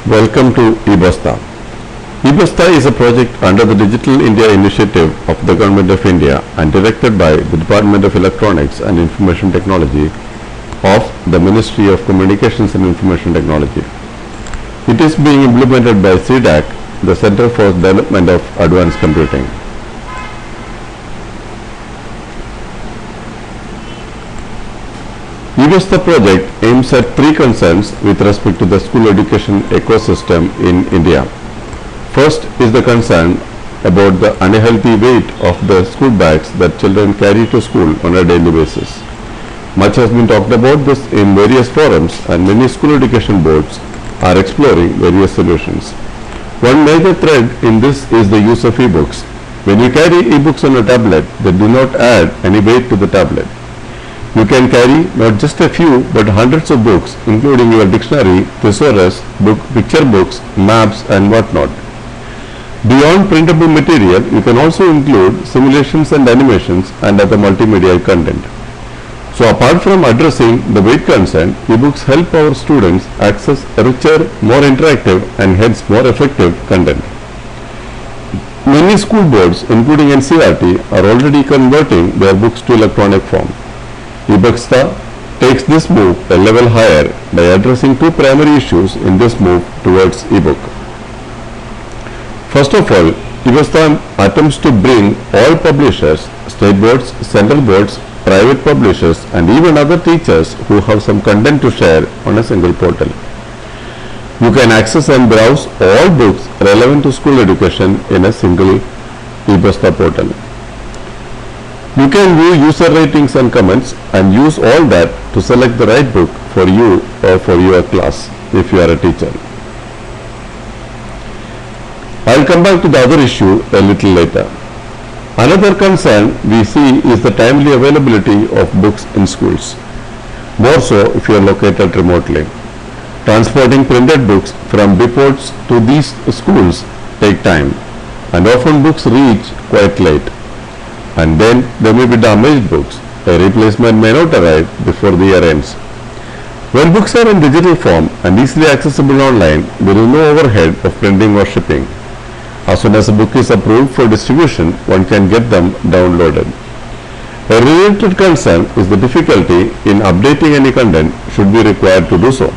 Welcome to eBasta. eBasta is a project under the Digital India Initiative of the Government of India and directed by the Department of Electronics and Information Technology of the Ministry of Communications and Information Technology. It is being implemented by CDAC, the Center for Development of Advanced Computing. eBasta project aims at three concerns with respect to the school education ecosystem in India. First is the concern about the unhealthy weight of the school bags that children carry to school on a daily basis. Much has been talked about this in various forums, and many school education boards are exploring various solutions. One major thread in this is the use of eBooks. When you carry eBooks on a tablet, they do not add any weight to the tablet. You can carry not just a few but hundreds of books, including your dictionary, thesaurus, picture books, maps and whatnot. Beyond printable material, you can also include simulations and animations and other multimedia content. So apart from addressing the weight concern, ebooks help our students access richer, more interactive and hence more effective content. Many school boards, including NCERT, are already converting their books to electronic form. Ebasta takes this move a level higher by addressing two primary issues in this move towards ebook. First of all, Ebasta attempts to bring all publishers, state boards, central boards, private publishers and even other teachers who have some content to share on a single portal. You can access and browse all books relevant to school education in a single Ebasta portal. You can view user ratings and comments and use all that to select the right book for you or for your class if you are a teacher. I'll come back to the other issue a little later. Another concern we see is the timely availability of books in schools, more so if you are located remotely. Transporting printed books from depots to these schools take time, and often books reach quite late. And then there may be damaged books. A replacement may not arrive before the year ends. When books are in digital form and easily accessible online, there is no overhead of printing or shipping. As soon as a book is approved for distribution, one can get them downloaded. A related concern is the difficulty in updating any content should be required to do so.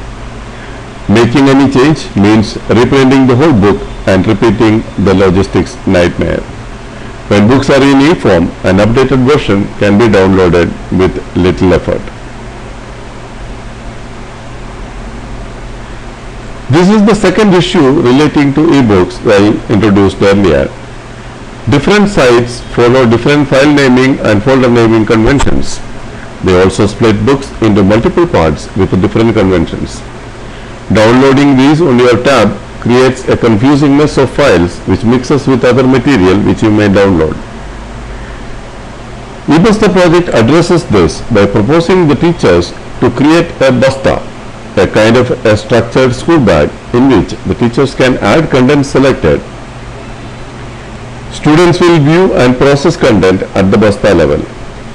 Making any change means reprinting the whole book and repeating the logistics nightmare. When books are in e-form, an updated version can be downloaded with little effort. This is the second issue relating to ebooks I introduced earlier. Different sites follow different file naming and folder naming conventions. They also split books into multiple parts with different conventions. Downloading these on your tab creates a confusing mess of files which mixes with other material which you may download. eBasta project addresses this by proposing the teachers to create a Basta, a kind of a structured school bag in which the teachers can add content selected. Students will view and process content at the Basta level.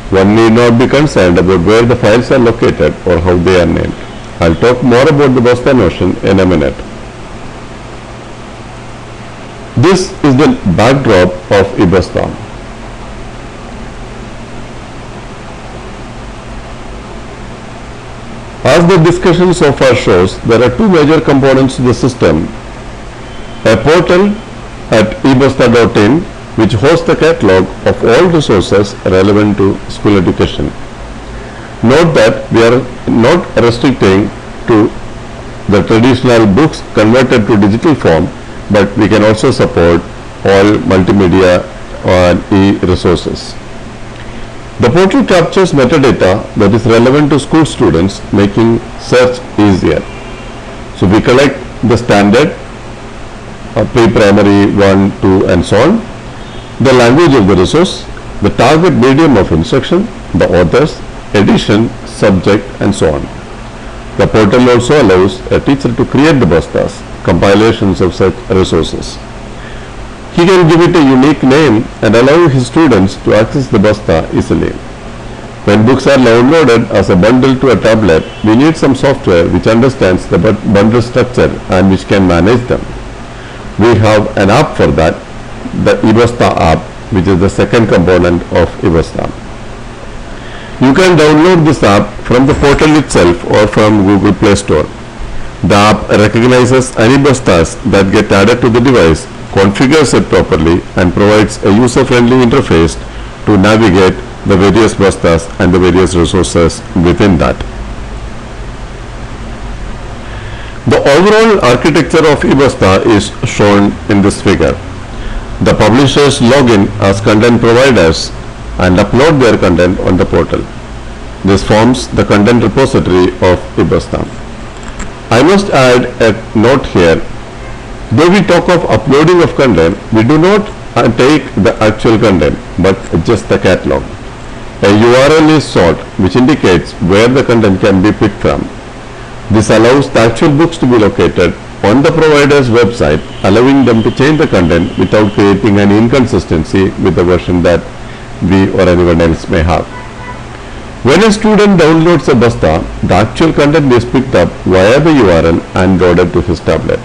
One need not be concerned about where the files are located or how they are named. I'll talk more about the Basta notion in a minute. This is the backdrop of eBasta. As the discussion so far shows, there are two major components to the system. A portal at ebasta.in which hosts the catalog of all resources relevant to school education. Note that we are not restricting to the traditional books converted to digital form, but we can also support all multimedia and e-resources. The portal captures metadata that is relevant to school students, making search easier. So we collect the standard, pre-primary 1, 2 and so on, the language of the resource, the target medium of instruction, the authors, edition, subject and so on. The portal also allows a teacher to create the Bastas, compilations of such resources. He can give it a unique name and allow his students to access the Basta easily. When books are downloaded as a bundle to a tablet, we need some software which understands the bundle structure and which can manage them. We have an app for that, the Ebasta app, which is the second component of Ebasta. You can download this app from the portal itself or from Google Play Store. The app recognizes any Bastas that get added to the device, configures it properly, and provides a user-friendly interface to navigate the various Bastas and the various resources within that. The overall architecture of eBasta is shown in this figure. The publishers log in as content providers and upload their content on the portal. This forms the content repository of eBasta. I must add a note here. Though we talk of uploading of content, we do not take the actual content but just the catalog. A URL is sought which indicates where the content can be picked from. This allows the actual books to be located on the provider's website, allowing them to change the content without creating an inconsistency with the version that we or anyone else may have. When a student downloads a Basta, the actual content is picked up via the URL and loaded to his tablet.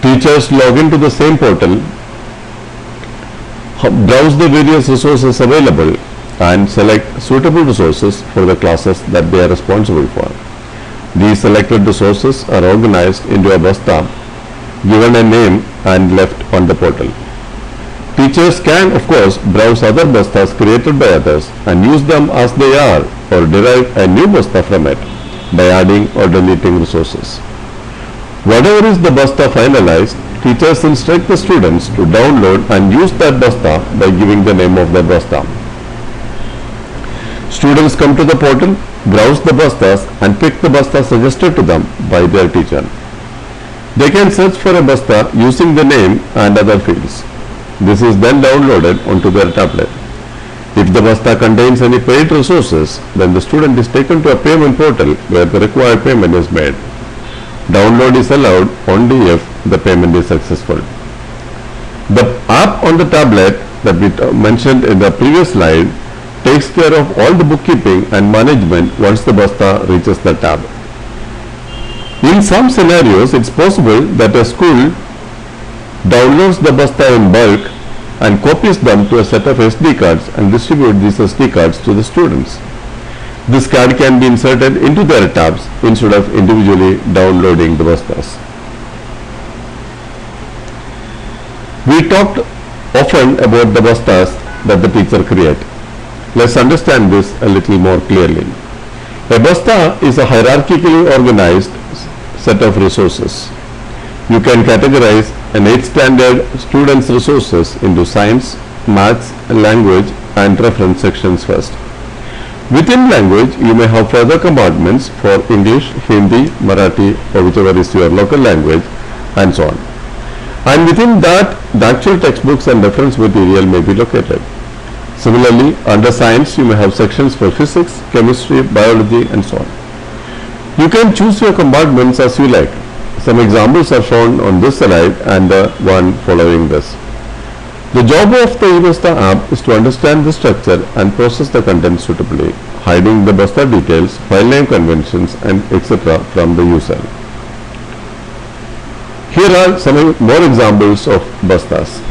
Teachers log into the same portal, browse the various resources available, and select suitable resources for the classes that they are responsible for. These selected resources are organized into a Basta, given a name, and left on the portal. Teachers can, of course, browse other Bastas created by others and use them as they are, or derive a new Basta from it by adding or deleting resources. Whatever is the Basta finalized, teachers instruct the students to download and use that Basta by giving the name of the Basta. Students come to the portal, browse the Bastas, and pick the Basta suggested to them by their teacher. They can search for a Basta using the name and other fields. This is then downloaded onto their tablet. If the Basta contains any paid resources, then the student is taken to a payment portal where the required payment is made. Download is allowed only if the payment is successful. The app on the tablet that we mentioned in the previous slide takes care of all the bookkeeping and management once the Basta reaches the tab. In some scenarios, it's possible that a school downloads the Basta in bulk and copies them to a set of SD cards and distribute these SD cards to the students. This card can be inserted into their tabs instead of individually downloading the Bastas. We talked often about the Bastas that the teacher create. Let's understand this a little more clearly. A Basta is a hierarchically organized set of resources. You can categorize an 8th standard students' resources into science, maths, language, and reference sections first. Within language, you may have further compartments for English, Hindi, Marathi, or whichever is your local language, and so on. And within that, the actual textbooks and reference material may be located. Similarly, under science, you may have sections for physics, chemistry, biology, and so on. You can choose your compartments as you like. Some examples are shown on this slide and the one following this. The job of the eBasta app is to understand the structure and process the content suitably, hiding the Basta details, file name conventions, and etc. from the user. Here are some more examples of Bastas.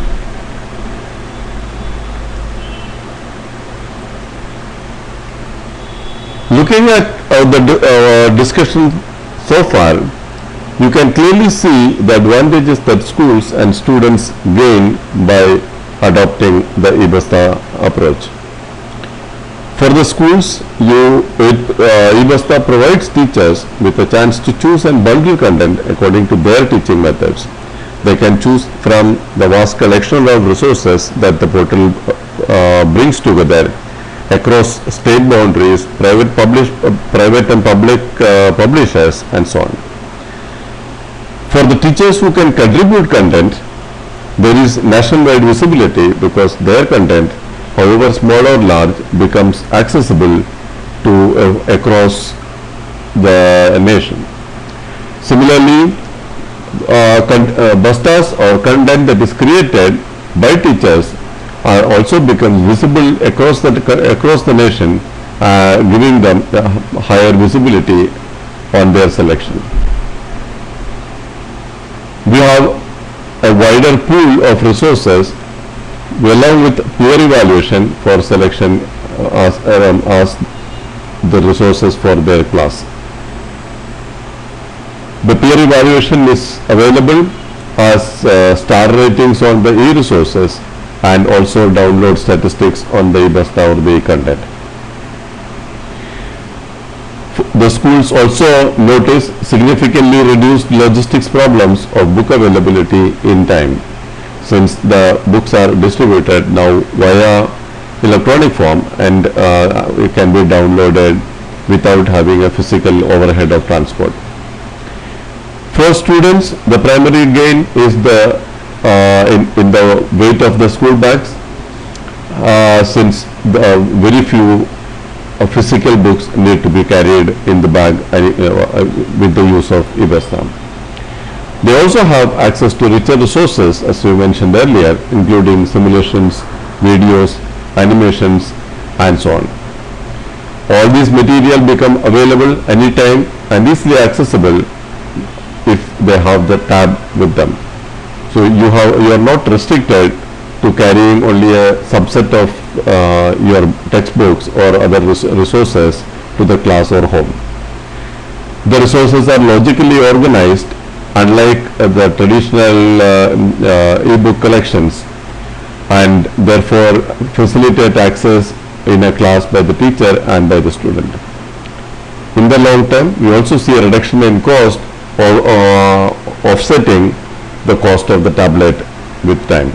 Looking at the discussion so far, you can clearly see the advantages that schools and students gain by adopting the eBasta approach. For the schools, eBasta provides teachers with a chance to choose and bundle content according to their teaching methods. They can choose from the vast collection of resources that the portal brings together across state boundaries, private and public publishers, and so on. For the teachers who can contribute content, there is nationwide visibility because their content, however small or large, becomes accessible to across the nation. Similarly, Bastas or content that is created by teachers are also becomes visible across the nation giving them higher visibility on their selection. We have a wider pool of resources along with peer evaluation for selection as the resources for their class. The peer evaluation is available as star ratings on the e-resources and also download statistics on the Basta or the eContent. The schools also notice significantly reduced logistics problems of book availability in time, since the books are distributed now via electronic form and it can be downloaded without having a physical overhead of transport. For students, the primary gain is the in the weight of the school bags, since very few physical books need to be carried in the bag with the use of Ebasta. They also have access to richer resources, as we mentioned earlier, including simulations, videos, animations, and so on. All these material become available anytime and easily accessible if they have the tab with them. So you are not restricted to carrying only a subset of your textbooks or other resources to the class or home. The resources are logically organized, unlike the traditional e-book collections, and therefore facilitate access in a class by the teacher and by the student. In the long term, we also see a reduction in cost or offsetting the cost of the tablet with time.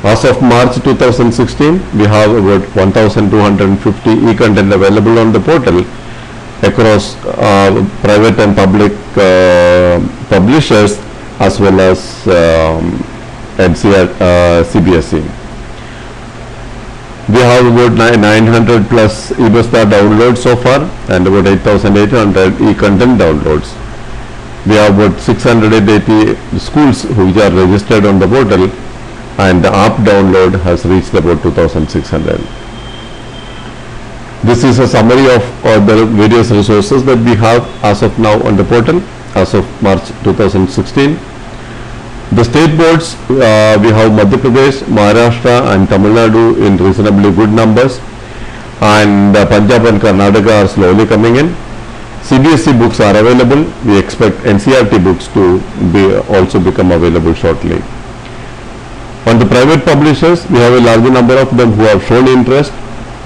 As of March 2016, we have about 1,250 e-content available on the portal across private and public publishers as well as CBSE. We have about 900 plus eBasta downloads so far and about 8,800 e-content downloads. We have about 680 schools which are registered on the portal, and the app download has reached about 2,600. This is a summary of all the various resources that we have as of now on the portal as of March 2016. The state boards, we have Madhya Pradesh, Maharashtra and Tamil Nadu in reasonably good numbers, and Punjab and Karnataka are slowly coming in. CBSE books are available. We expect NCERT books to also become available shortly. On the private publishers, we have a large number of them who have shown interest.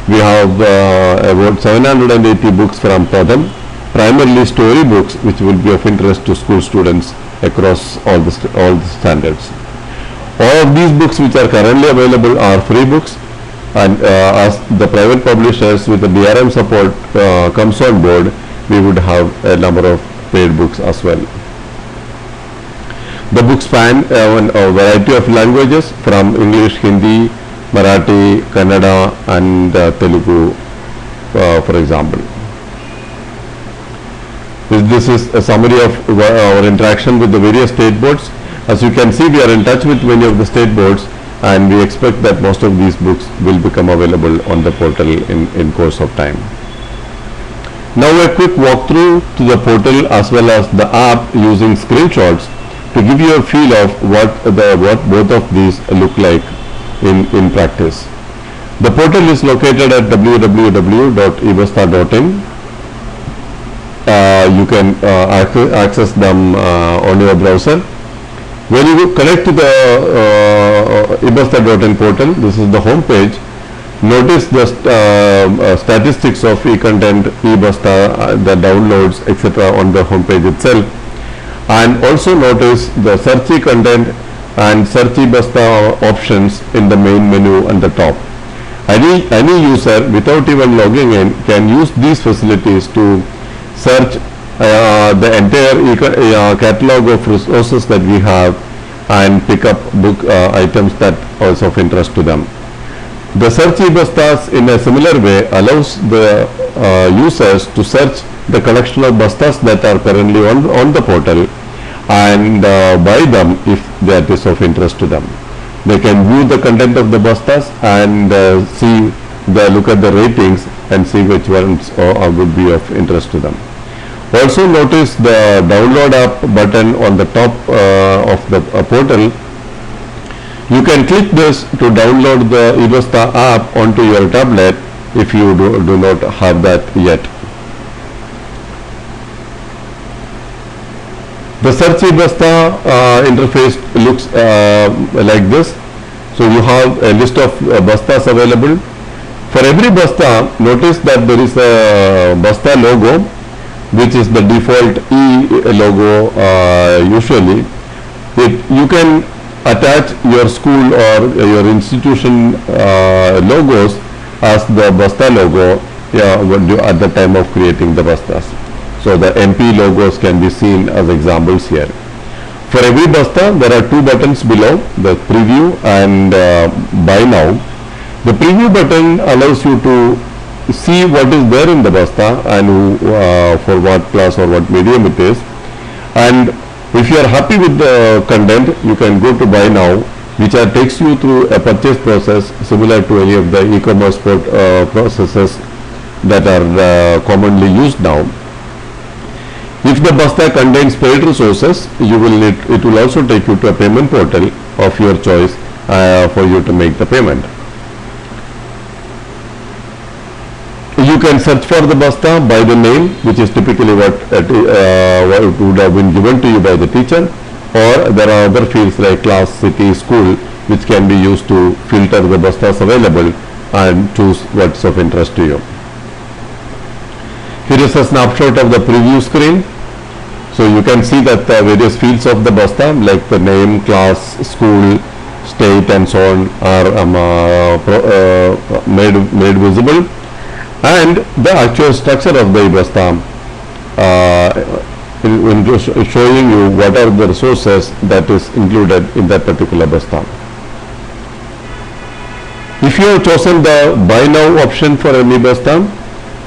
We have about 780 books from Padam, primarily story books which will be of interest to school students across all the standards. All of these books which are currently available are free books, and as the private publishers with the DRM support comes on board, we would have a number of paid books as well. The books span a variety of languages from English, Hindi, Marathi, Kannada and Telugu, for example. This is a summary of our interaction with the various state boards. As you can see, we are in touch with many of the state boards, and we expect that most of these books will become available on the portal in course of time. Now a quick walkthrough to the portal as well as the app using screenshots to give you a feel of what both of these look like in practice. The portal is located at www.ebasta.in. You can access them on your browser. When you connect to the ebasta.in portal, this is the home page. Notice the statistics of eContent, eBasta, the downloads, etc. on the home page itself, and also notice the search eContent and search eBasta options in the main menu on the top. Any user without even logging in can use these facilities to search the entire catalog of resources that we have and pick up book items that are also of interest to them. The search eBastas in a similar way allows the users to search the collection of Bastas that are currently on the portal and buy them if that is of interest to them. They can view the content of the Bastas and see look at the ratings and see which ones would be of interest to them. Also notice the download app button on the top of the portal. You can click this to download the Ebasta app onto your tablet if you do not have that yet. The search Ebasta interface looks like this. So you have a list of Bastas available. For every Basta, notice that there is a Basta logo, which is the default E logo usually. You can attach your school or your institution logos as the Basta logo at the time of creating the Bastas. So the MP logos can be seen as examples here. For every Basta, there are two buttons below, the preview and buy now. The preview button allows you to see what is there in the Basta and for what class or what medium it is. And if you are happy with the content, you can go to buy now, which takes you through a purchase process similar to any of the e-commerce processes that are commonly used now. If the Basta contains paid resources, it will also take you to a payment portal of your choice for you to make the payment. You can search for the Basta by the name, which is typically what would have been given to you by the teacher, or there are other fields like class, city, school, which can be used to filter the Bastas available and choose what's of interest to you. Here is a snapshot of the preview screen. So you can see that various fields of the Basta like the name, class, school, state and so on are made visible, and the actual structure of the Basta showing you what are the resources that is included in that particular Basta. If you have chosen the buy now option for any Basta,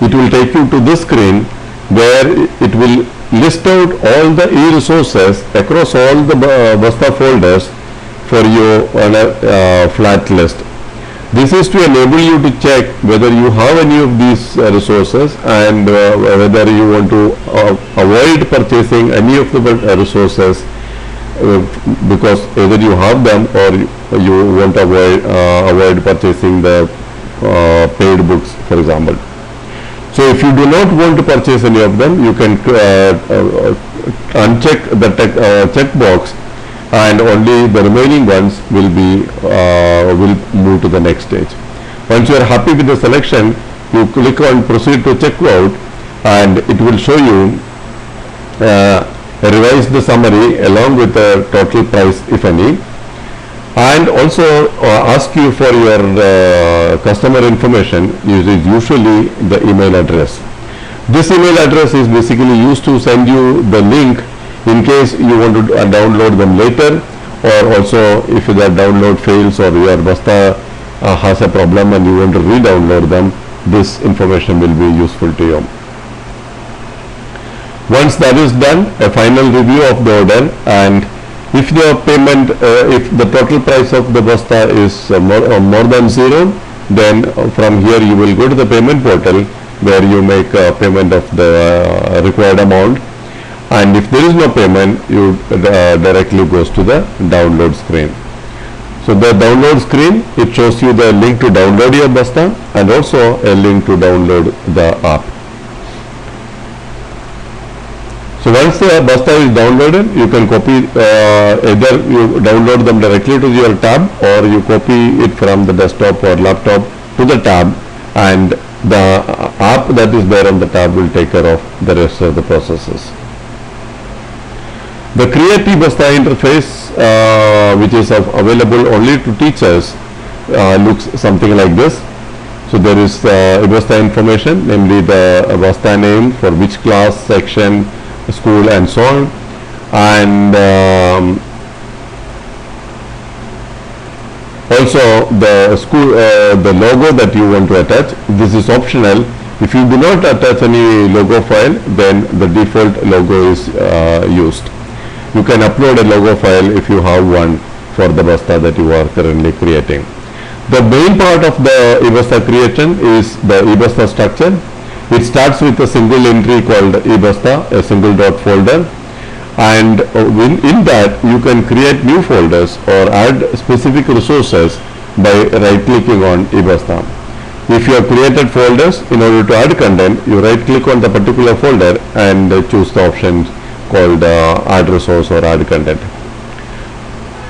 it will take you to this screen where it will list out all the e-resources across all the Basta folders for you on a flat list. This is to enable you to check whether you have any of these resources and whether you want to avoid purchasing any of the resources because either you have them or you want to avoid purchasing the paid books, for example. So if you do not want to purchase any of them, you can uncheck the checkbox, and only the remaining ones will move to the next stage. Once you are happy with the selection, you click on proceed to checkout, and it will show you revise the summary along with the total price, if any, and also ask you for your customer information, usually the email address. This email address is basically used to send you the link in case you want to download them later, or also if that download fails or your Basta has a problem and you want to re-download them, this information will be useful to you. Once that is done, a final review of the order, and if the payment, if the total price of the Basta is more than zero, then from here you will go to the payment portal where you make a payment of the required amount, and if there is no payment, you directly goes to the download screen. So the download screen, it shows you the link to download your Basta and also a link to download the app. So once the Basta is downloaded, you can copy, either you download them directly to your tab or you copy it from the desktop or laptop to the tab, and the app that is there on the tab will take care of the rest of the processes. The Create eBasta interface, which is available only to teachers, looks something like this. So there is eBasta information, namely the Basta name for which class, section, school and so on, and also the school, the logo that you want to attach. This is optional. If you do not attach any logo file, then the default logo is used. You can upload a logo file if you have one for the Basta that you are currently creating. The main part of the Ebasta creation is the Ebasta structure. It starts with a single entry called Ebasta, a single dot folder, and in that you can create new folders or add specific resources by right clicking on Ebasta. If you have created folders, in order to add content, you right click on the particular folder and choose the option called add resource or add content.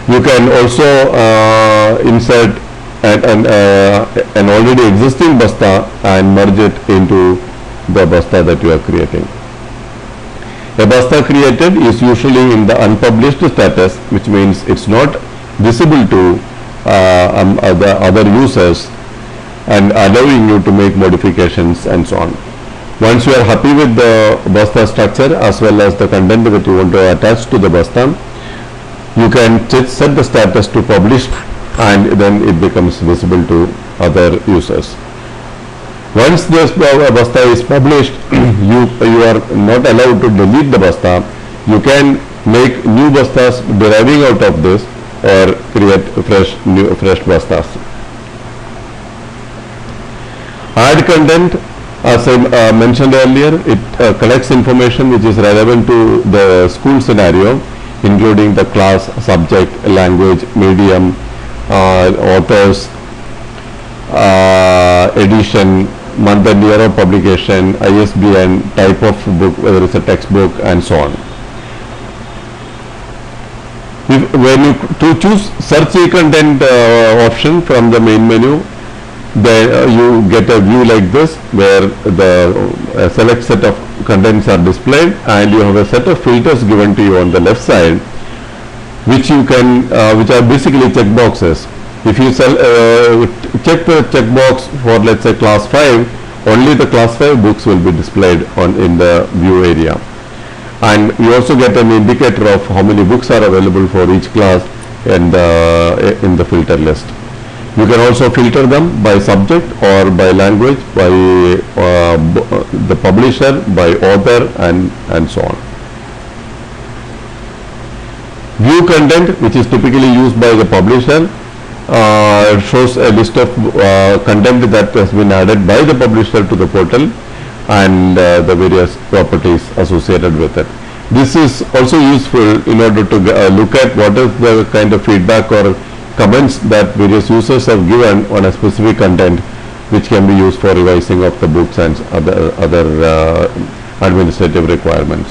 You can also insert an already existing Basta and merge it into the Basta that you are creating. A Basta created is usually in the unpublished status, which means it's not visible to the other users and allowing you to make modifications and so on. Once you are happy with the Basta structure as well as the content that you want to attach to the Basta, you can set the status to published, and then it becomes visible to other users. Once this Basta is published, you are not allowed to delete the Basta. You can make new Bastas deriving out of this or create fresh Bastas. Add content, as I mentioned earlier, it collects information which is relevant to the school scenario, including the class, subject, language, medium, authors, edition, month and year of publication, ISBN, type of book, whether it's a textbook, and so on. When you choose search eContent option from the main menu, then you get a view like this, where the select set of contents are displayed, and you have a set of filters given to you on the left side, which you can which are basically checkboxes. If you check the checkbox for, let's say, class 5, only the class 5 books will be displayed in the view area, and you also get an indicator of how many books are available for each class in the filter list. You can also filter them by subject or by language, by the publisher, by author, and so on. View content, which is typically used by the publisher, shows a list of content that has been added by the publisher to the portal and the various properties associated with it. This is also useful in order to look at what is the kind of feedback or comments that various users have given on a specific content, which can be used for revising of the books and other administrative requirements.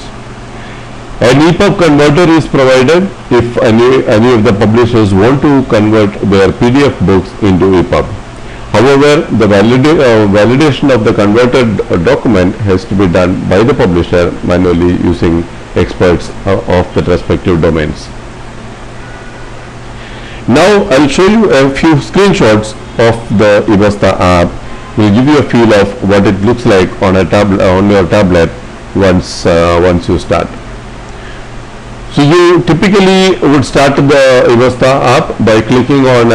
An ePub converter is provided if any of the publishers want to convert their PDF books into ePub. However, the validation of the converted document has to be done by the publisher manually using experts of the respective domains. Now I'll show you a few screenshots of the Ebasta app. We'll give you a feel of what it looks like on your tablet once you start. So you typically would start the Ebasta app by clicking on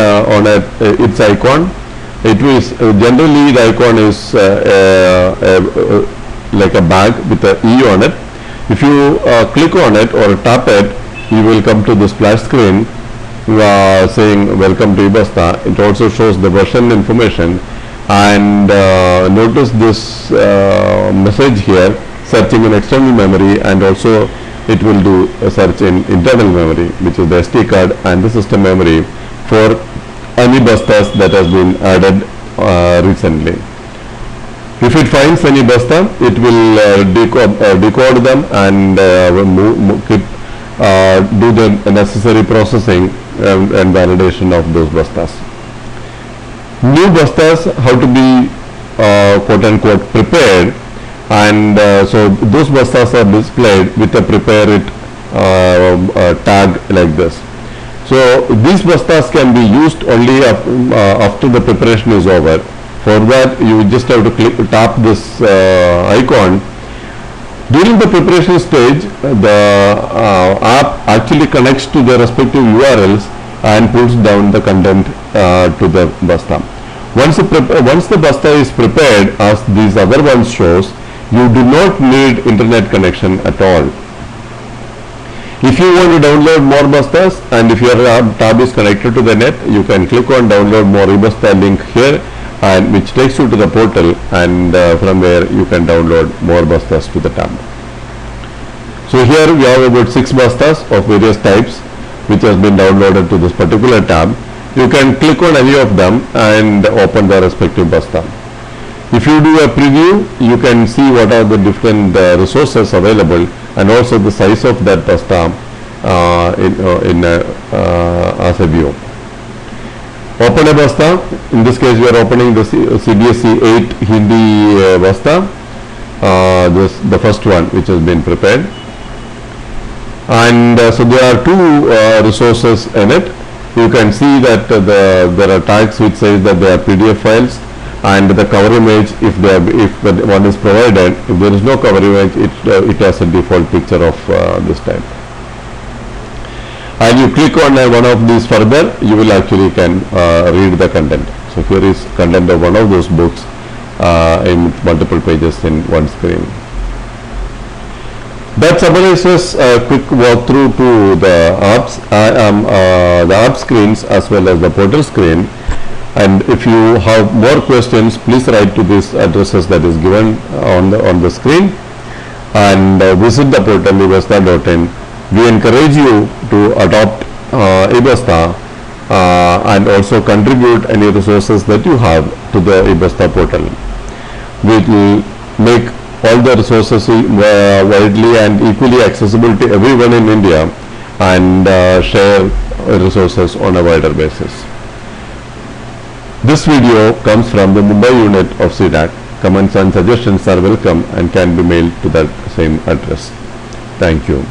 its icon. It is generally the icon is like a bag with an E on it. If you click on it or tap it, you will come to the splash screen saying welcome to Ebasta. It also shows the version information, and notice this message here, searching in external memory, and also it will do a search in internal memory, which is the SD card and the system memory for any Bastas that has been added recently. If it finds any Basta, it will decode them and do the necessary processing and validation of those Bastas. New Bastas have to be quote unquote prepared, and so those Bastas are displayed with a prepare it tag like this. So these Bastas can be used only after the preparation is over. For that, you just have to tap this icon. During the preparation stage, the app actually connects to the respective URLs and pulls down the content to the Basta. Once the Basta is prepared, as these other ones shows, you do not need internet connection at all. If you want to download more Bastas and if your tab is connected to the net, you can click on download more eBasta link here, and which takes you to the portal, and from where you can download more Bastas to the tab. So here we have about 6 Bastas of various types which has been downloaded to this particular tab. You can click on any of them and open the respective Basta. If you do a preview, you can see what are the different resources available and also the size of that Basta as a view. Open a Basta. In this case, we are opening the CBSE 8 Hindi Basta, the first one which has been prepared. And so there are two resources in it. You can see that there are tags which says that they are PDF files, and the cover image, if the one is provided, if there is no cover image, it has a default picture of this type. And you click on one of these further, you will actually can read the content. So here is content of one of those books in multiple pages in one screen. That summarizes a quick walkthrough to the app screens as well as the portal screen. And if you have more questions, please write to these addresses that is given on the screen, and visit the portal ebasta.in. We encourage you to adopt eBasta and also contribute any resources that you have to the eBasta portal. We will make all the resources widely and equally accessible to everyone in India, and share resources on a wider basis. This video comes from the Mumbai unit of CDAC. Comments and suggestions are welcome and can be mailed to that same address. Thank you.